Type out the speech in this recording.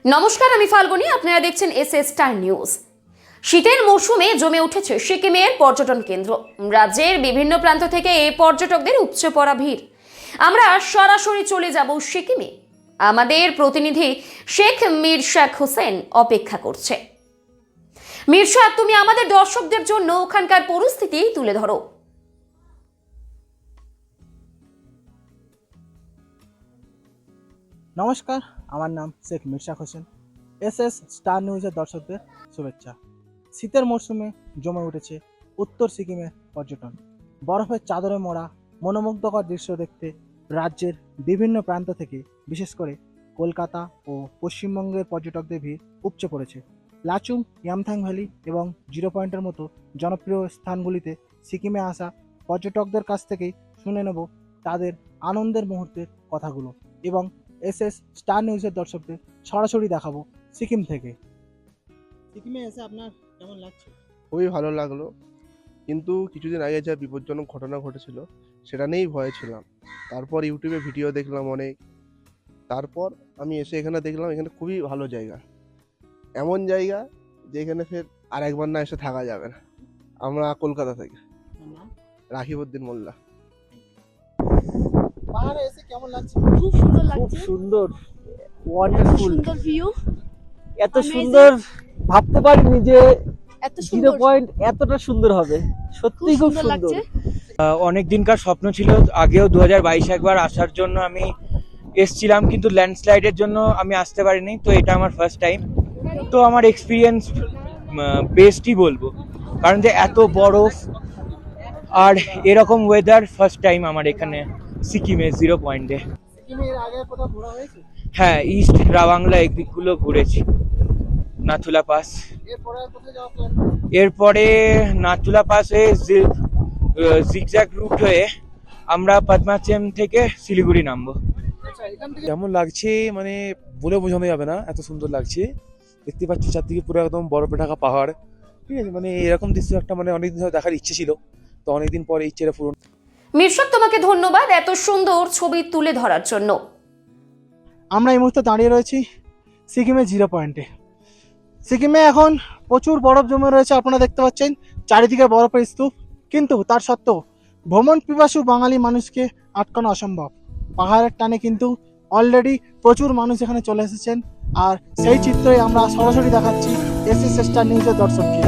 নমস্কার, আমি ফাল্গুনী। আপনারা দেখছেন এসএস স্টার নিউজ। শীতের মৌসুমে জমে উঠেছে সিকিমের পর্যটন কেন্দ্র। রাজ্যের বিভিন্ন প্রান্ত থেকে এই পর্যটকদের উপচে পড়া ভিড়। আমরা সরাসরি চলে যাব সিকিমে। আমাদের প্রতিনিধি শেখ মিরশাক হোসেন অপেক্ষা করছে। মিরশাক, তুমি আমাদের দর্শকদের জন্য ওখানকার পরিস্থিতি তুলে ধরো। নমস্কার, আমার নাম শেখ মিরশাক হোসেন। এসএস স্টার নিউজের দর্শকদের শুভেচ্ছা। শীতের মরশুমে জমে উঠেছে উত্তর সিকিমের পর্যটন। বরফের চাদরে মোড়া মনোমুগ্ধকর দৃশ্য দেখতে রাজ্যের বিভিন্ন প্রান্ত থেকে, বিশেষ করে কলকাতা ও পশ্চিমবঙ্গের পর্যটকদের ভিড় উপচে পড়েছে। লাচুং, ইয়ামথাং ভ্যালি এবং জিরো পয়েন্টের মতো জনপ্রিয় স্থানগুলিতে সিকিমে আসা পর্যটকদের কাছ থেকেই শুনে নেব তাদের আনন্দের মুহূর্তের কথাগুলো এবং এসএস স্টার নিউজের দর্শকদের সরাসরি দেখাবো সিকিম থেকে। সিকিমে এসে আপনার কেমন লাগছে? খুবই ভালো লাগলো, কিন্তু কিছুদিন আগে যা বিপজ্জনক ঘটনা ঘটেছিল সেটা নিয়েই ভয়ে ছিলাম। তারপর ইউটিউবে ভিডিও দেখলাম অনেক, তারপর আমি এসে এখানে দেখলাম এখানে খুবই ভালো জায়গা, এমন জায়গা যে এখানে ফের আর একবার না এসে থাকা যাবে না। আমরা কলকাতা থেকে রাকিবউদ্দিন মোল্লা। পাহাড়ে এসে কেমন লাগছে? খুব সুন্দর খুব লাগছে, সুন্দর, ওয়ান্ডারফুল। সুন্দর ভিউ, এত সুন্দর ভাবতে পারিনি যে এত জিরো সুন্দর পয়েন্ট এতটা সুন্দর হবে। সত্যি খুব সুন্দর সুন্দর লাগছে। অনেক দিনকার স্বপ্ন ছিল। আগেও 2022 একবার আসার জন্য আমি এসছিলাম, কিন্তু ল্যান্ডস্লাইডের জন্য আমি আসতে পারিনি। তো এটা আমার ফার্স্ট টাইম। তো আমার এক্সপিরিয়েন্স বেস্টই বলবো, কারণ যে এত বরফ আর এরকম ওয়েদার ফার্স্ট টাইম আমার এখানে সিকিমে জিরো পয়েন্টে। সিকিমে এর আগে কোথাও ঘোরা হয়েছে? হ্যাঁ, ইস্ট রাওয়াংলা এই দিকগুলো ঘুরেছি, নাথুলা পাস। এরপরে আর কোথায় যাওয়ার প্ল্যান? এরপরে নাথুলা পাস হয়ে জিগজ্যাগ রুট হয়ে আমরা পদ্মাচেম থেকে শিলিগুড়ি নামবো। আচ্ছা, এখান থেকে কেমন লাগছে মানে বলে বোঝানো যাবে না, এত সুন্দর লাগছে। দেখতে পাচ্ছি চারদিকে পুরো একদম বরফে ঢাকা পাহাড়। ঠিক আছে, মানে এরকম দৃশ্য একটা মানে অনেকদিন ধরে দেখার ইচ্ছে ছিল, তো অনেকদিন পরে ইচ্ছেটা পূরণ। মিরশাক, তোমাকে ধন্যবাদ এত সুন্দর ছবি তুলে ধরার জন্য। আমরা এই মুহূর্তে দাঁড়িয়ে রয়েছি সিকিমের জিরো পয়েন্টে। সিকিমে এখন প্রচুর বরফ জমে রয়েছে, আপনারা দেখতে পাচ্ছেন চারিদিকে বরফের স্তূপ। কিন্তু তার সত্ত্বেও ভ্রমণ পিপাসু বাঙালি মানুষকে আটকানো অসম্ভব। পাহাড়ের টানে কিন্তু অলরেডি প্রচুর মানুষ এখানে চলে এসেছেন, আর সেই চিত্রই আমরা সরাসরি দেখাচ্ছি এসএস স্টার নিউজের দর্শককে।